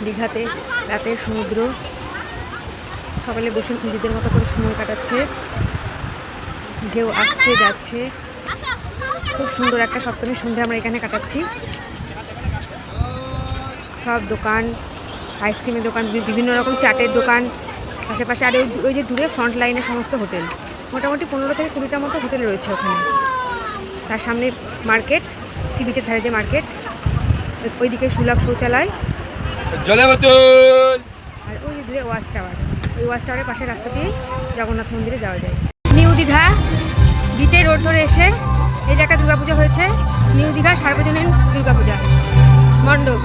দীঘাতে রাতের সমুদ্র, সকালে বসে নিজেদের মতো করে সময় কাটাচ্ছে, ঢেউ আসছে যাচ্ছে। খুব সুন্দর একটা সপ্তমীর সন্ধ্যা আমরা এখানে কাটাচ্ছি। সব দোকান, আইসক্রিমের দোকান, বিভিন্ন রকম চাটের দোকান, আশেপাশে। আর ওই যে দূরে ফ্রন্ট লাইনে সমস্ত হোটেল, মোটামুটি 15 থেকে 20টার মতো হোটেল রয়েছে ওখানে। তার সামনে মার্কেট, সি বিচের ধারে যে মার্কেট, ওইদিকে সুলভ শৌচালয়, আর ওই দূরে ওয়াচ টাওয়ার। ওই ওয়াচ টাওয়ারের পাশে রাস্তা দিয়ে জগন্নাথ মন্দিরে যাওয়া যায়। নিউ দীঘা বিচের রোড ধরে এসে এই যে একটা দুর্গাপূজা হয়েছে, নিউ দীঘা সার্বজনীন দুর্গাপূজা মণ্ডপ।